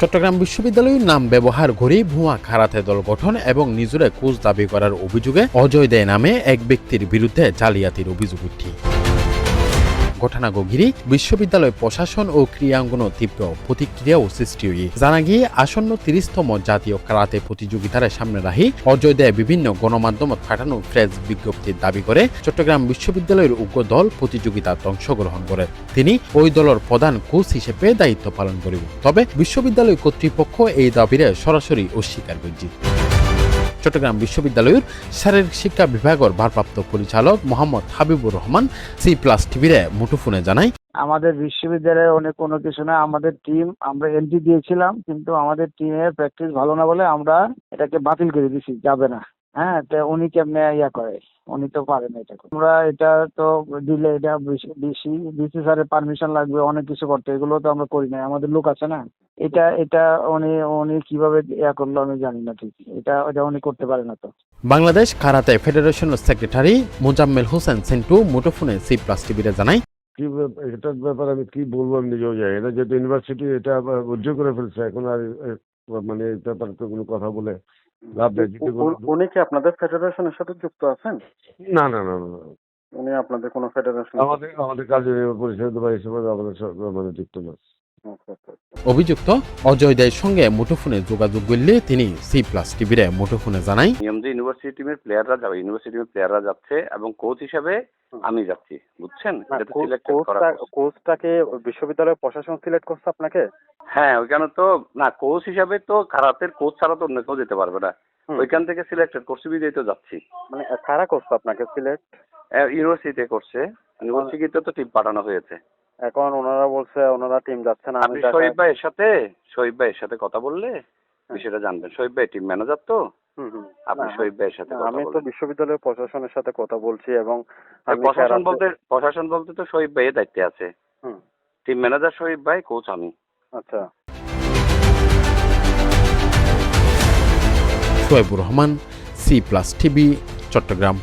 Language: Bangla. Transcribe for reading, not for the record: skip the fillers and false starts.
চট্টগ্রাম বিশ্ববিদ্যালয়ের নাম ব্যবহার করে ভুয়া কারাতে দল গঠন এবং নিজেরা কোচ দাবি করার অভিযোগে অজয় দে নামে এক ব্যক্তির বিরুদ্ধে জালিয়াতির অভিযোগ উঠে। ঘটনাকে ঘিরে বিশ্ববিদ্যালয় প্রশাসন ও ক্রীড়াঙ্গন তীব্র প্রতিক্রিয়াও সৃষ্টি হয়ে জানা গিয়ে আসন্ন 30তম জাতীয় কারাতে প্রতিযোগিতার সামনে রাখি অজয় দে বিভিন্ন গণমাধ্যমত পাঠানো প্রেস বিজ্ঞপ্তির দাবি করে চট্টগ্রাম বিশ্ববিদ্যালয়ের উগ্র দল প্রতিযোগিতাত অংশগ্রহণ করে। তিনি ওই দলের প্রধান কোচ হিসেবে দায়িত্ব পালন করিব। তবে বিশ্ববিদ্যালয় কর্তৃপক্ষ এই দাবিরে সরাসরি অস্বীকার করছে। চট্টগ্রাম বিশ্ববিদ্যালয়ের শারীরিক শিক্ষা বিভাগের ভারপ্রাপ্ত পরিচালক মোহাম্মদ হাবিবুর রহমান C+ টিভিরে মুঠোফোনে জানায়, আমাদের বিশ্ববিদ্যালয়ে অনেক কোনো কিছু না, আমাদের টিম আমরা এন্ট্রি দিয়েছিলাম, কিন্তু আমাদের টিমের প্র্যাকটিস ভালো না বলে আমরা এটাকে বাতিল করে দিছি, যাবে না। হ্যাঁ, তো উনি কেমনে করে, উনি তো পারেন এটা। আমরা এটা তো দিলে এটা ডিসি স্যারের পারমিশন লাগবে, অনেক কিছু করতে, এগুলো তো আমরা করি না, আমাদের লোক আছে না। এটা এটা উনি কিভাবে করলো আমি জানি না, ঠিক এটা উনি করতে পারে না। তো বাংলাদেশ কারাতে ফেডারেশনের সেক্রেটারি মোজাম্মেল হোসেন সেন্টু মুঠোফোনে C+ টিভিরে জানায়, এটার ব্যাপারে আমি কি বলবো, আমি নিজেও যাই। এটা যেহেতু ইউনিভার্সিটি এটা উজ্জ্বল করে ফেলছে, এখন আর মানে এই ব্যাপারে তো কোনো কথা বলে লাভ নেই। উনি কি আপনাদের ফেডারেশনের সাথে যুক্ত আছেন? না না না না, উনি আপনাদের কোনো ফেডারেশন আমাদের কাজে পরিচালিত বা হিসেবে আমাদের মানে যুক্ত না। অভিযুক্ত অজয় দেয়ের সঙ্গে মুঠোফোনে যোগাযোগ করলে তিনি C+ টিভিরে মুঠোফোনে জানায়, নিয়ম যে ইউনিভার্সিটি টিমের প্লেয়াররা যাবে, ইউনিভার্সিটি টিমের প্লেয়াররা যাচ্ছে এবং কোচ হিসেবে আমি যাচ্ছি, বুঝছেন? কোচটাকে বিশ্ববিদ্যালয়ের প্রশাসন সিলেক্ট করছে আপনাকে? হ্যাঁ, ওইখানে তো না, কোচ হিসাবে তো কারাতের কোচ ছাড়া তো অন্য কেউ যেতে পারবে না। ওইখান থেকে সিলেক্টেড করছি বিজয়ী তো যাচ্ছি। মানে কারা করছে আপনাকে সিলেক্ট? ইউনিভার্সিটিতে করছে, ইউনিভার্সিটিতে তো টিম পাঠানো হয়েছে। এখন ওনারা বলছে ওনারা টিম যাচ্ছে না। আপনি শহীদ ভাইয়ের সাথে কথা বললে বিষয়টা জানবেন। শহীদ ভাই টিম ম্যানেজার তো, আপনি শহীদ ভাইয়ের সাথে কথা আমি বলবেন। তো বিশ্ববিদ্যালয়ের প্রশাসনের সাথে কথা বলছি এবং প্রশাসন বলতে তো শহীদ ভাইয়ের দায়িত্বে আছে। টিম ম্যানেজার শহীদ ভাই, কোচ আমি। আচ্ছা। সোয়েবুর রহমান, C+ টিভি, চট্টগ্রাম।